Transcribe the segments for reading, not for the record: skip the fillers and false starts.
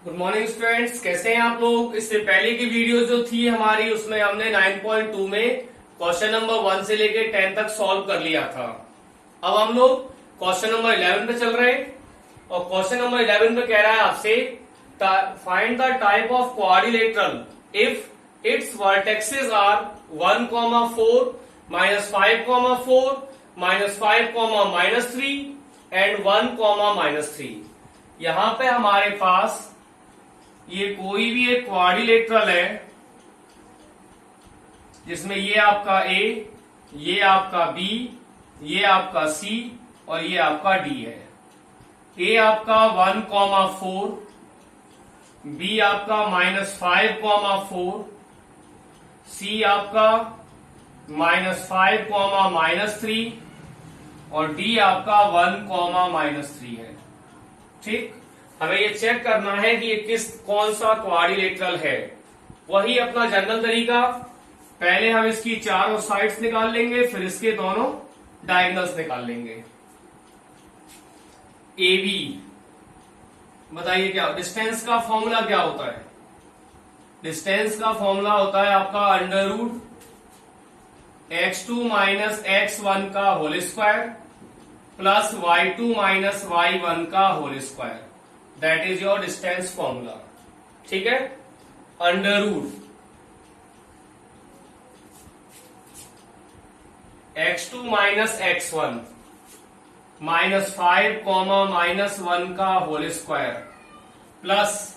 Good morning students, कैसे हैं आप लोग। इससे पहले की वीडियो जो थी हमारी, उसमें हमने 9.2 में क्वेश्चन नंबर 1 से लेके 10 तक सॉल्व कर लिया था। अब हम लोग क्वेश्चन नंबर 11 पे चल रहे हैं और क्वेश्चन नंबर 11 पे कह रहा है आपसे find the type of quadrilateral if its vertexes are 1, 4, -5, 4, -5, -3 and 1, -3। यहां पे हमारे पास ये कोई भी एक क्वाड्रिलेटरल है जिसमें ये आपका ए, ये आपका बी, ये आपका सी और ये आपका डी है। ए आपका 1, 4, बी आपका -5, 4, सी आपका -5, -3 और डी आपका 1, -3 है। ठीक, हमें ये चेक करना है कि ये कौन सा क्वाड्रिलेटरल है। वही अपना जनरल तरीका, पहले हम इसकी चारों साइड्स निकाल लेंगे, फिर इसके दोनों डायगोनल्स निकाल लेंगे। ए बी, बताइए क्या डिस्टेंस का फॉर्मूला क्या होता है। डिस्टेंस का फॉर्मूला होता है आपका √ x2 - x1 का whole square plus y2 - y1 का whole square. That is your distance formula. ठीक है, √ x2 - x1 -5, -1 का होल स्क्वायर प्लस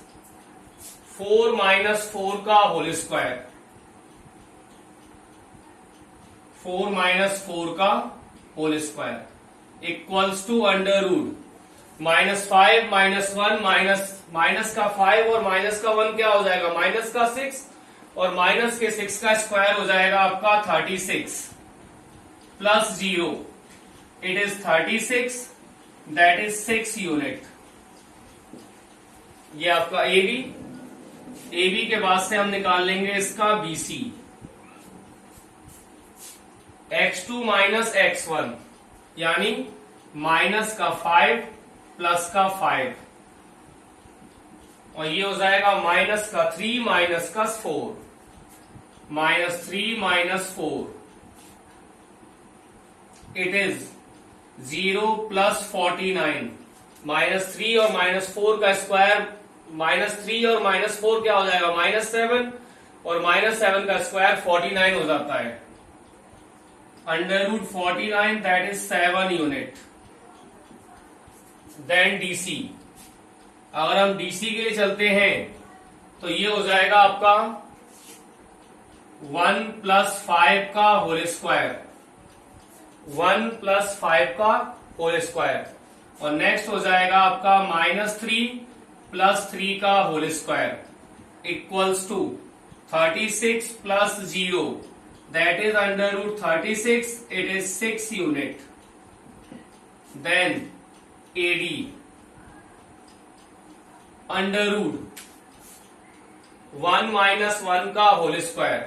4 - 4 का होल स्क्वायर, 4 - 4 का whole square equals to √ -5 -1 minus का 5 और माइनस का 1 क्या हो जाएगा, माइनस का 6 और माइनस के 6 का स्क्वायर हो जाएगा आपका 36 plus 0 it is 36, that is 6 unit. ये आपका ए बी के बाद से हम निकाल लेंगे इसका BC। x2 - x1 यानी माइनस का 5 प्लस का 5 और ये हो जाएगा माइनस का 3 माइनस का 4, -3 - 4 इट इज 0 प्लस 49। -3 और -4 का स्क्वायर, -3 और -4 क्या हो जाएगा, -7 और -7 का स्क्वायर 49 हो जाता है। √ 49 that is 7 unit. Then DC, अगर हम DC के लिए चलते हैं तो ये हो जाएगा आपका 1 + 5 का होल स्क्वायर, 1 + 5 का होल स्क्वायर और नेक्स्ट हो जाएगा आपका -3 + 3 का whole square equals to 36 plus 0 that is √ 36, it is 6 unit. Then AD √ 1 - 1 का होल स्क्वायर,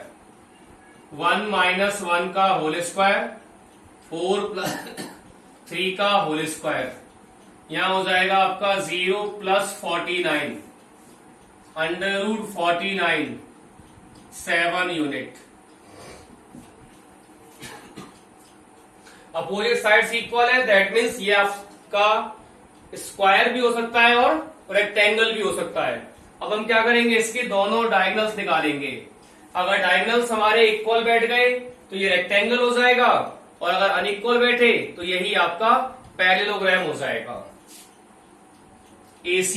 1 - 1 का होल स्क्वायर 4 + 3 का होल स्क्वायर, यहां हो जाएगा आपका 0 plus 49 √ 49 7 unit. Opposite sides equal है, दैट मीन्स ये आपका स्क्वायर भी हो सकता है और रेक्टेंगल भी हो सकता है। अब हम क्या करेंगे, इसके दोनों डायगोनल्स निकालेंगे। अगर डायगोनल्स हमारे इक्वल बैठ गए तो ये रेक्टेंगल हो जाएगा और अगर अनइक्वल बैठे तो यही आपका पैरेललोग्राम हो जाएगा। AC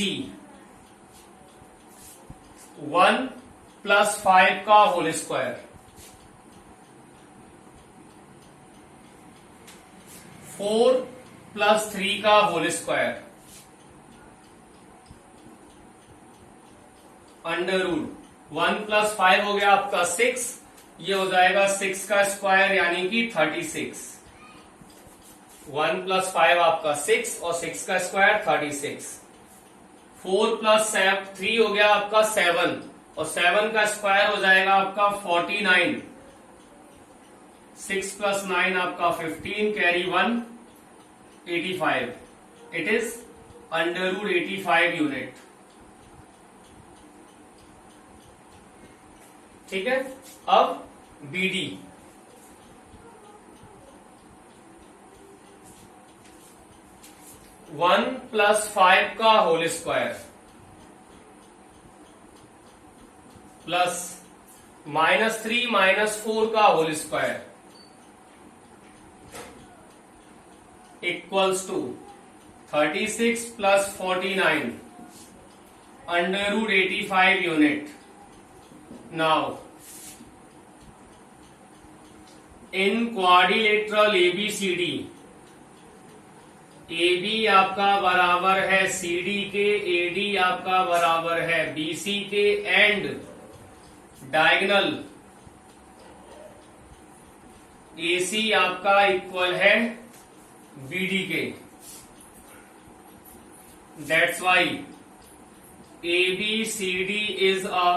1 + 5 का होल स्क्वायर, 4 + 3 का होल स्क्वायर √ 1 + 5 हो गया आपका 6, ये हो जाएगा 6 का स्क्वायर यानी कि 36। 1 + 5 आपका 6 और 6 का स्क्वायर 36। 4 + 3 हो गया आपका 7 और 7 का स्क्वायर हो जाएगा आपका 49। 6 + 9 आपका 15, कैरी 1 85, इट इज √ 85 यूनिट। ठीक है। अब BD 1 + 5 का होल स्क्वायर प्लस -3 - 4 का whole square equals to 36 + 49 √85 unit. Now in quadrilateral ABCD, AB आपका बराबर है CD के, AD आपका बराबर है BC के, एंड डायगोनल AC आपका इक्वल है BD के। That's why ABCD is a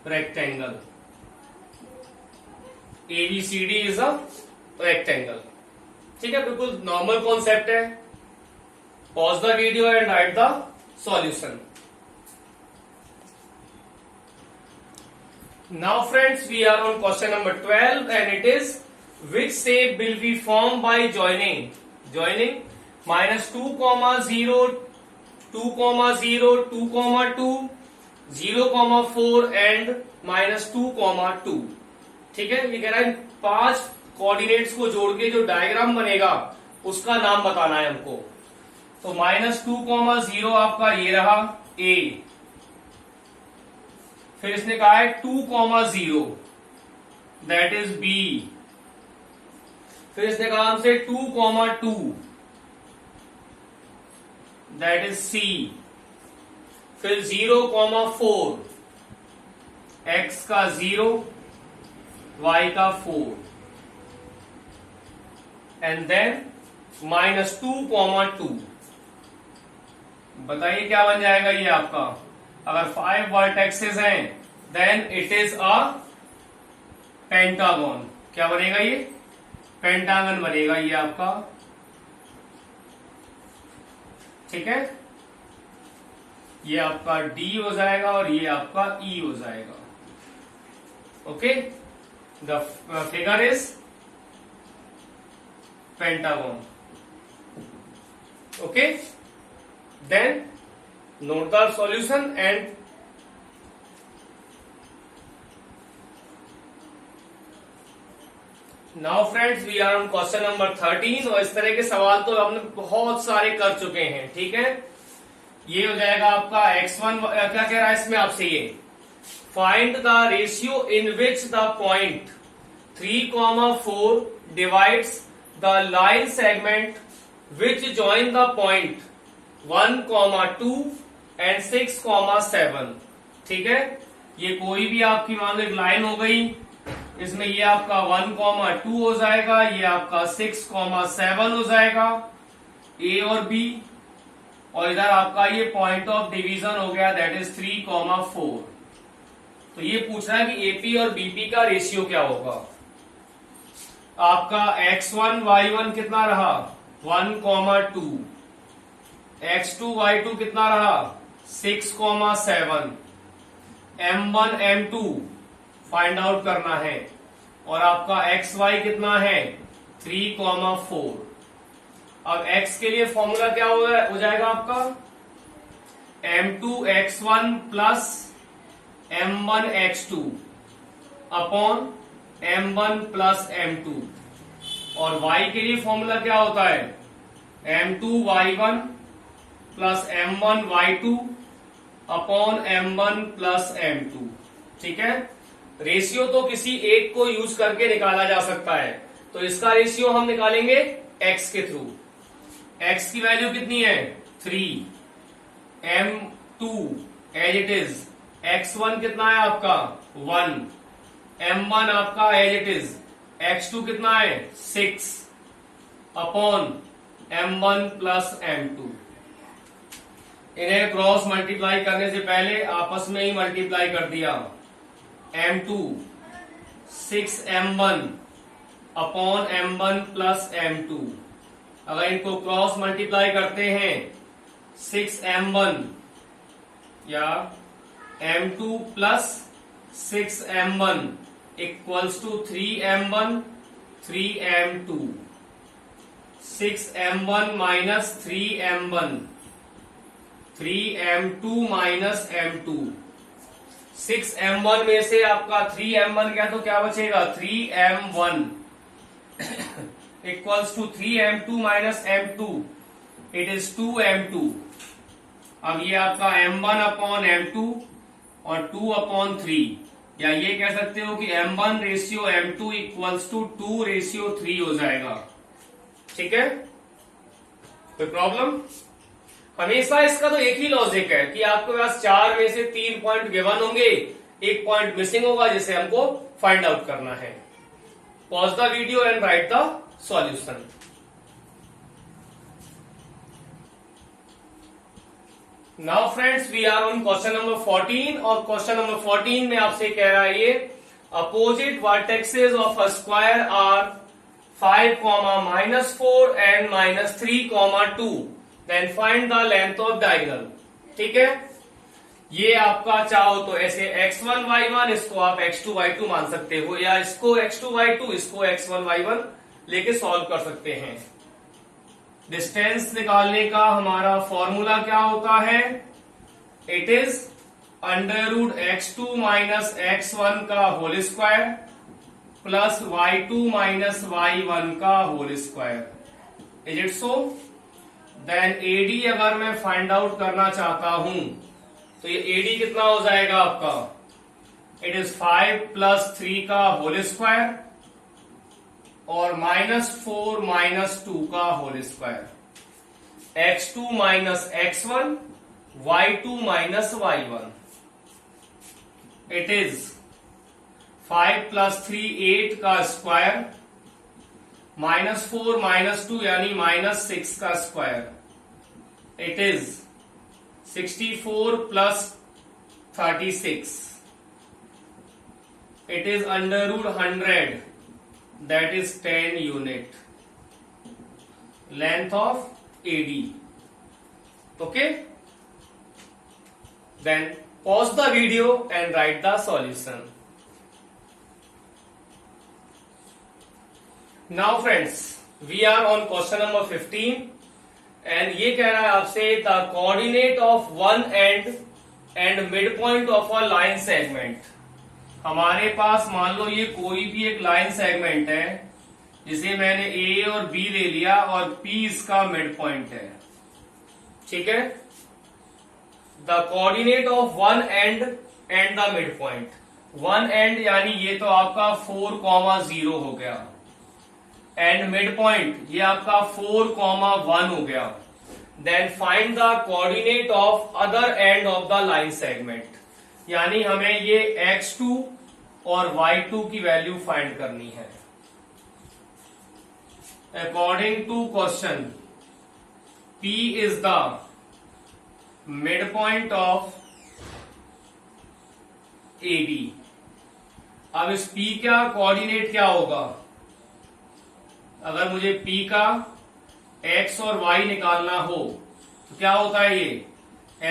rectangle. ABCD is a rectangle. ठीक है, बिल्कुल नॉर्मल कॉन्सेप्ट है। Pause the video and write the solution. Now friends, we are on question number 12 and it is, which shape will be formed by joining -2, 0, 2, 0, 2, 2, 0, 4 and -2, 2। ठीक है, ये कह रहा है 5 कोऑर्डिनेट्स को जोड़ के जो डायग्राम बनेगा उसका नाम बताना है हमको। तो -2, 0 आपका ये रहा A, फिर इसने कहा है 2, 0 दैट इज B, फिर इसने कहा हमसे 2, 2 दैट इज C, फिर 0, 4 x का 0 y का 4 एंड देन -2, 2। बताइए क्या बन जाएगा ये आपका। अगर 5 वर्टेक्सेस हैं then it is a pentagon. क्या बनेगा ये? पेंटागन बनेगा ये आपका। ठीक है, ये आपका D हो जाएगा और ये आपका E हो जाएगा। Okay, the figure is pentagon. Okay, then note the solution and now friends we are on question number 13। और इस तरह के सवाल तो हमने बहुत सारे कर चुके हैं। ठीक है, ये हो जाएगा आपका x1। क्या कह रहा है इसमें आपसे? ये find the ratio in which the point 3, 4 divides the line segment which join the point 1, 2 and 6, 7। ठीक है, ये कोई भी आपकी मान लो एक लाइन हो गई, इसमें ये आपका 1, 2 हो जाएगा, ये आपका 6, 7 हो जाएगा A और B, और इधर आपका ये पॉइंट ऑफ डिवीजन हो गया दैट इज 3, 4। तो ये पूछ रहा है कि AP और BP का रेशियो क्या होगा। आपका x1, y1 कितना रहा? 1, 2। x2, y2 कितना रहा? 6, 7। M1, M2 फाइंड आउट करना है, और आपका XY कितना है? 3, 4। अब x के लिए फॉर्मूला क्या हो जाएगा आपका? M2 x1 plus M1 x2 upon M1 plus M2। और y के लिए फॉर्मूला क्या होता है? M2 y1 plus M1 y2 upon M1 plus M2। ठीक है, रेशियो तो किसी एक को यूज करके निकाला जा सकता है, तो इसका रेशियो हम निकालेंगे x के थ्रू। x की वैल्यू कितनी है? 3। M2 as it is, x1 कितना है आपका? 1। M1 आपका एज इट इज, x2 कितना है? 6 अपॉन M1 प्लस M2। इन्हें क्रॉस मल्टीप्लाई करने से पहले आपस में ही मल्टीप्लाई कर दिया। M2 6M1 upon M1 plus M2। अगर इनको क्रॉस मल्टीप्लाई करते हैं 6M1 या M2 plus 6m1 equals to 3m1 3m2, 6m1 minus 3m1 3m2 minus m2, 6m1 में से आपका 3m1 क्या तो क्या बचेगा 3m1 equals to 3m2 minus m2, it is 2m2। अब ये आपका m1 अपॉन m2 और 2 अपॉन 3, या ये कह सकते हो कि m1 ratio m2 equals to 2 ratio 3 हो जाएगा। ठीक है, कोई प्रॉब्लम? हमेशा इसका तो एक ही लॉजिक है कि आपके पास 4 में से 3 पॉइंट गिवन होंगे, एक पॉइंट मिसिंग होगा जिसे हमको फाइंड आउट करना है। Pause the video and write the solution. Now friends, we are on question number 14 और क्वेश्चन नंबर 14 में आपसे कह रहा है ये opposite vertexes of a square are 5, -4 and -3, 2, then find the length of diagonal. ठीक है, ये आपका चाहो तो ऐसे x1 y1, इसको आप x2 y2 मान सकते हो, या इसको x2 y2, इसको x1 y1 लेके सॉल्व कर सकते हैं। डिस्टेंस निकालने का हमारा फॉर्मूला क्या होता है? It is √x2 minus x1 का whole square plus y2 minus y1 का whole square. Is it so? Then AD अगर मैं फाइंड आउट करना चाहता हूं तो ये AD कितना हो जाएगा आपका? इट इज 5 प्लस 3 का होल स्क्वायर और -4 माइनस 2 का whole square, x2 minus x1, y2 minus y1। It is 5 plus 3 8 का स्क्वायर, -4 माइनस 2 यानी -6 का square. It is 64 plus 36। It is √100, that is 10 unit length of AD. Okay, then pause the video and write the solution. Now friends, we are on question number 15 and ये कह रहा है आपसे the coordinate of one end and midpoint of a line segment। हमारे पास मान लो ये कोई भी एक लाइन सेगमेंट है जिसे मैंने A और B ले लिया और P इसका मिड पॉइंट है। ठीक है, the coordinate of one and and the mid point. One and यानी ये तो आपका 4,0 हो गया, एंड मिड पॉइंट ये आपका 4,1 हो गया। Then find the coordinate of other end of the line segment, यानी हमें ये x2 और y2 की वैल्यू फाइंड करनी है। According to question, P is the mid point of AB। अब इस P का कोऑर्डिनेट क्या होगा? अगर मुझे P का x और y निकालना हो तो क्या होता है? ये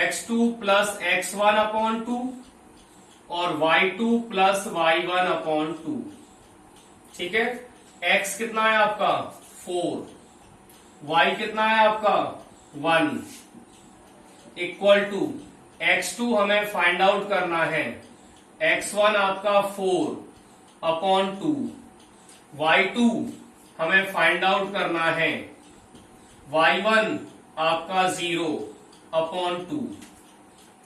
x2 प्लस x1 अपॉन 2 और y2 प्लस y1 अपॉन 2। ठीक है, x कितना है आपका 4, y कितना है आपका 1, इक्वल टू x2 हमें फाइंड आउट करना है, x1 आपका 4 अपॉन 2, y2 हमें फाइंड आउट करना है y1 आपका 0 अपॉन 2।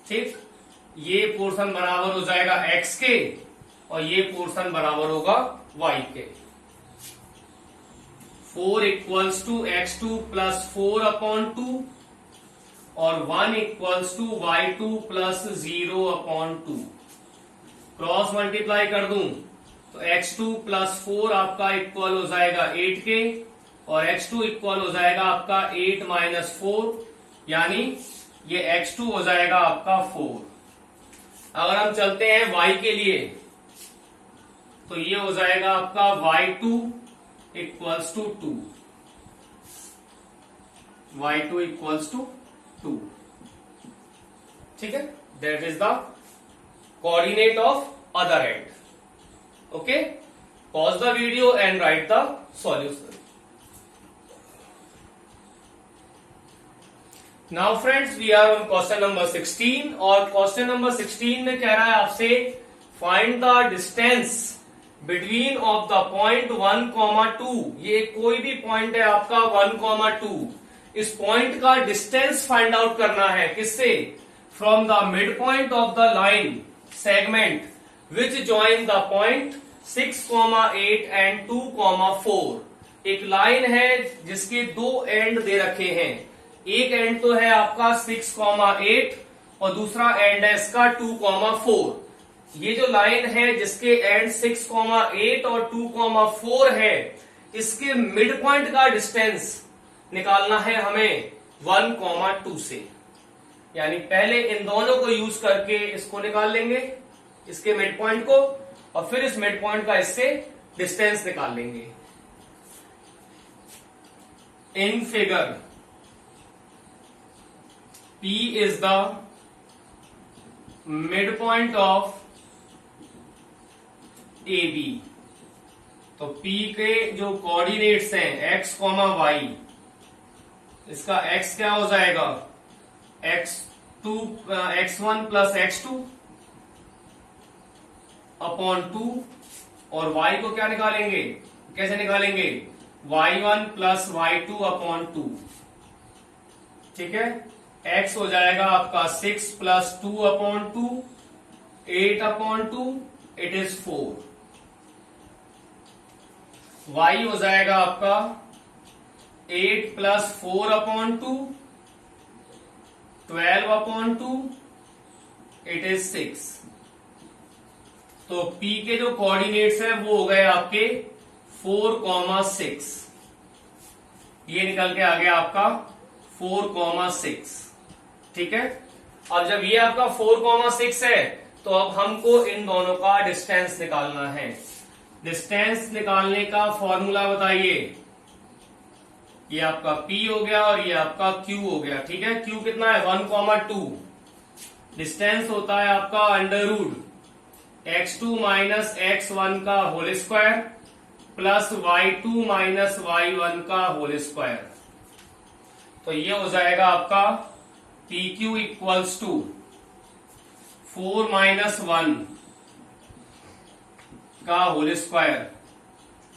ठीक, ये पोर्शन बराबर हो जाएगा x के और ये पोर्शन बराबर होगा y के। 4 equals to x2 plus 4 upon 2 और 1 equals to y2 plus 0 upon 2। Cross multiply कर दूं तो x2 प्लस 4 आपका इक्वल हो जाएगा 8 के और x2 इक्वल हो जाएगा आपका 8 माइनस 4, यानी ये x2 हो जाएगा आपका 4। अगर हम चलते हैं y के लिए तो ये हो जाएगा आपका y2 equals to 2, y2 equals to 2। ठीक है, that is the coordinate of other end. Okay, pause the video and write the solution. Now friends, we are on question number 16 और question number 16 में कह रहा है आपसे find the distance between of the point 1, 2. ये कोई भी point है आपका 1, 2. इस पॉइंट का डिस्टेंस फाइंड आउट करना है किससे? From the mid point of the line segment which join the point 6, 8 and 2, 4. एक लाइन है जिसके दो एंड दे रखे हैं. एक एंड तो है आपका 6, 8 और दूसरा एंड है इसका 2, 4. ये जो लाइन है जिसके एंड 6, 8 और 2, 4 है, इसके मिड पॉइंट का डिस्टेंस निकालना है हमें 1, 2 से. यानी पहले इन दोनों को यूज करके इसको निकाल लेंगे, इसके मिड पॉइंट को, और फिर इस मिड पॉइंट का इससे डिस्टेंस निकाल लेंगे. In figure P is the midpoint of AB. तो P के जो कोऑर्डिनेट्स हैं x, y, इसका x क्या हो जाएगा? x1 प्लस x2 अपॉन 2, और y को क्या निकालेंगे? कैसे निकालेंगे? y1 plus y2 upon 2. ठीक है, x हो जाएगा आपका 6 plus 2 upon 2, 8 upon 2, it is 4. y हो जाएगा आपका 8 plus 4 upon 2, 12 upon 2, it is 6. तो p के जो कोऑर्डिनेट्स है वो हो गए आपके 4, 6. ये निकल के आ गया आपका 4, 6. ठीक है, अब जब ये आपका 4, 6 है तो अब हमको इन दोनों का डिस्टेंस निकालना है. डिस्टेंस निकालने का फॉर्मूला बताइए. ये आपका P हो गया और ये आपका Q हो गया. ठीक है, Q कितना है? 1, 2. डिस्टेंस होता है आपका under root x2 minus x1 का whole square plus y2 minus y1 का होल स्क्वायर. तो ये हो जाएगा आपका PQ इक्वल्स टू 4 माइनस 1 का होल स्क्वायर,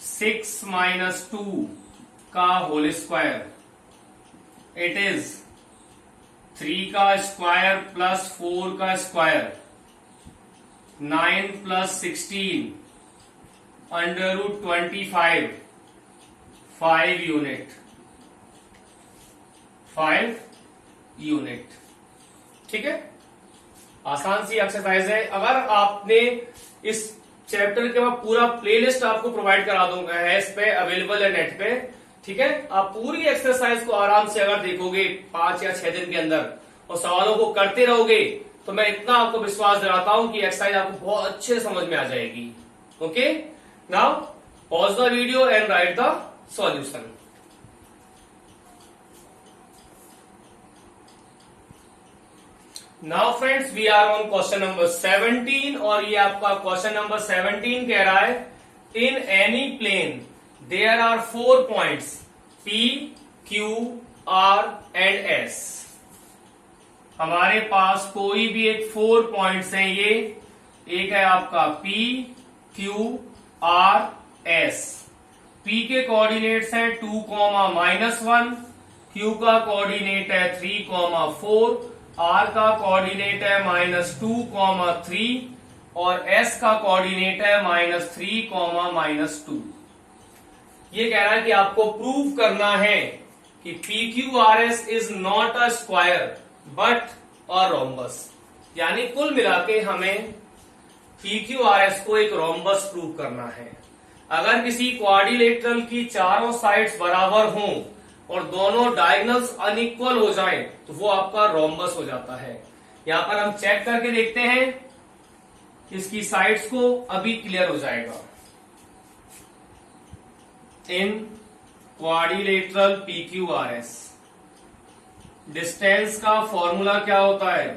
6 माइनस 2 का होल स्क्वायर. इट इज 3 का स्क्वायर प्लस 4 का square, 9 plus 16 under root 25, 5 unit. 5 unit. ठीक है, आसान सी एक्सरसाइज है. अगर आपने इस चैप्टर के बाद पूरा प्लेलिस्ट आपको प्रोवाइड करा दूंगा है, इस पे अवेलेबल है नेट पे. ठीक है, आप पूरी एक्सरसाइज को आराम से अगर देखोगे 5 या 6 दिन के अंदर और सवालों को करते रहोगे तो मैं इतना आपको विश्वास दिलाता हूं कि एक्सरसाइज आपको बहुत अच्छे से समझ में आ जाएगी. Okay, now pause the video and write the solution. Now friends, we are on question number 17 और ये आपका क्वेश्चन नंबर 17 कह रहा है in any plane there are 4 points P, Q, R and S. हमारे पास कोई भी एक 4 पॉइंट्स हैं. ये एक है आपका P, Q, R, S. P के कोऑर्डिनेट्स हैं 2, -1. Q का कोऑर्डिनेट है 3, 4. R का कोऑर्डिनेट है -2, 3 और S का कोऑर्डिनेट है -3, -2. ये कह रहा है कि आपको प्रूव करना है कि PQRS is not a square but a rhombus. यानी कुल मिला के हमें PQRS को एक रोम्बस प्रूव करना है. अगर किसी क्वाड्रिलेटरल की चारों साइड्स बराबर हों और दोनों डायगोनल्स अनइक्वल हो जाएं तो वो आपका रोम्बस हो जाता है. यहां पर हम चेक करके देखते हैं इसकी साइड्स को, अभी क्लियर हो जाएगा. इन क्वाड्रिलेटरल PQRS डिस्टेंस का फॉर्मूला क्या होता है?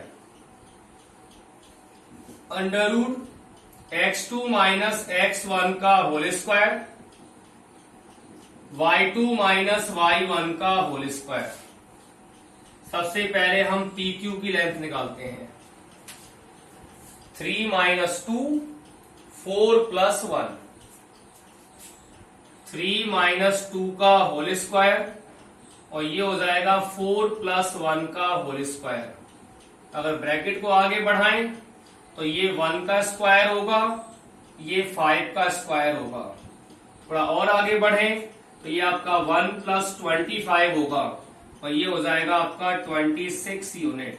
Under root x2 minus x1 का whole square, y2 minus y1 का होल स्क्वायर। सबसे पहले हम PQ की लेंथ निकालते हैं। 3 माइनस 2 4 प्लस 1, 3 माइनस 2 का होल स्क्वायर और ये हो जाएगा 4 प्लस 1 का होल स्क्वायर। अगर ब्रैकेट को आगे बढ़ाएं तो ये 1 का स्क्वायर होगा, ये 5 का स्क्वायर होगा। थोड़ा और आगे बढ़ें तो ये आपका 1 प्लस 25 होगा और ये हो जाएगा आपका 26 यूनिट।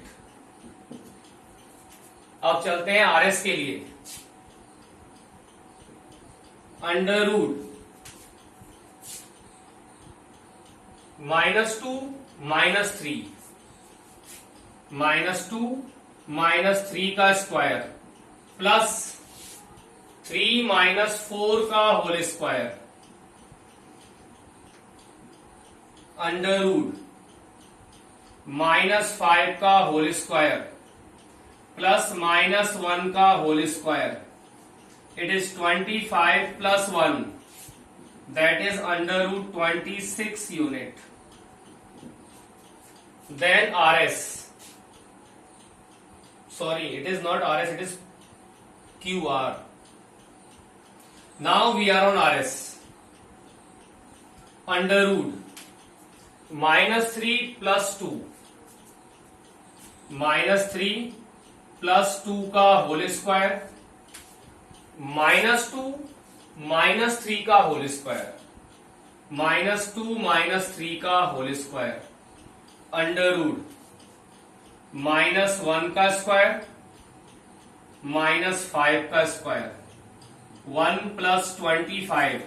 अब चलते हैं RS के लिए। अंडर रूट -2 -3, -2 -3 का स्क्वायर प्लस 3 माइनस 4 का होल स्क्वायर अंडर रूट -5 का होल स्क्वायर प्लस -1 का whole square. It is 25 plus 1, that is under root 26 unit. Then RS. Sorry, it is not RS, it is QR. Now we are on RS. Under root -3 plus 2, -3 plus 2 का whole square, -2 -3 का whole square, -2 -3 का whole square under root -1 का square, -5 का square, 1 plus 25,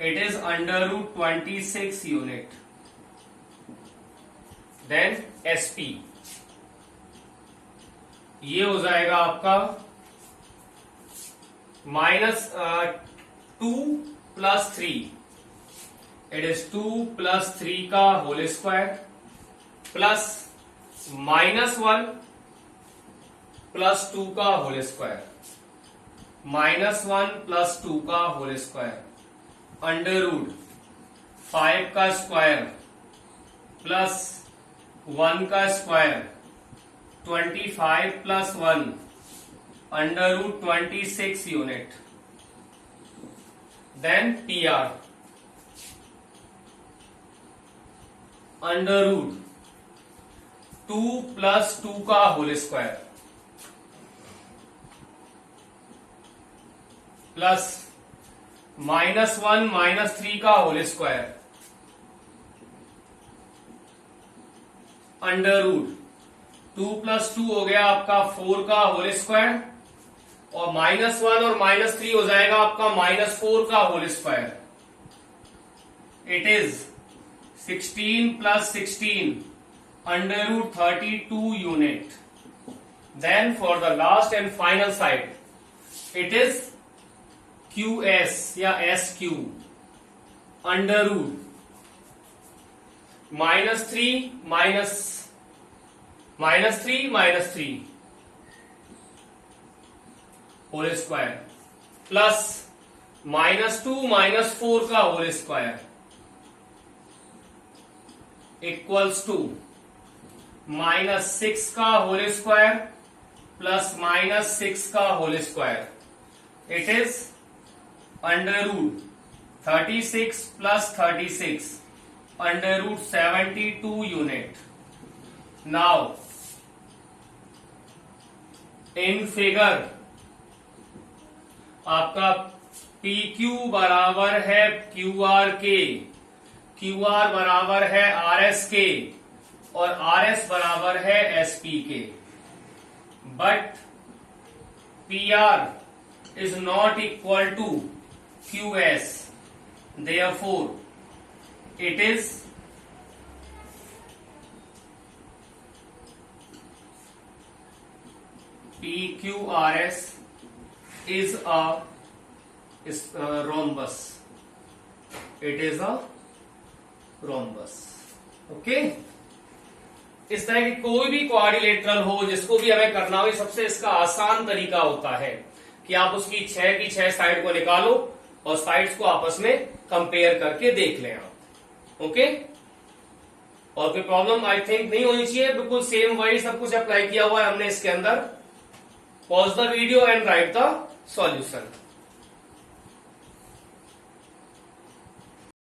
it is under root 26 unit. Then SP, ये हो जाएगा आपका -2 plus 3, it is 2 plus 3 का होल स्क्वायर प्लस -1 प्लस 2 का होल स्क्वायर, -1 प्लस 2 का होल स्क्वायर अंडर रूट 5 का स्क्वायर प्लस 1 का square, 25 plus 1 under root 26 unit. Then PR, under root 2 plus 2 का होल स्क्वायर प्लस -1 -3 का whole square under root 2 plus 2 हो गया आपका 4 का होल स्क्वायर और -1 और -3 हो जाएगा आपका -4 का whole square. It is 16 plus 16 under root 32 unit. Then for the last and final side it is QS या SQ under root -3 -3 whole square plus -2 -4 का होल स्क्वायर इक्वल्स टू -6 का होल स्क्वायर प्लस -6 का whole square. It is under root 36 plus 36 under root 72 unit. Now in figure आपका PQ बराबर है QR के, QR बराबर है RS के और RS बराबर है SP के। But PR is not equal to QS, therefore it is PQRS is a rhombus. It is a rhombus. Okay? इस तरह की कोई भी क्वाड्रिलेटरल हो जिसको भी हमें करना हो, सबसे इसका आसान तरीका होता है कि आप उसकी 6 की 6 साइड को निकालो और साइड्स को आपस में कंपेयर करके देख लें आप। ओके, और कोई प्रॉब्लम आई थिंक नहीं होनी चाहिए, बिल्कुल सेम वही सब कुछ अप्लाई किया हुआ है हमने इसके अंदर। Pause the video and write the solution.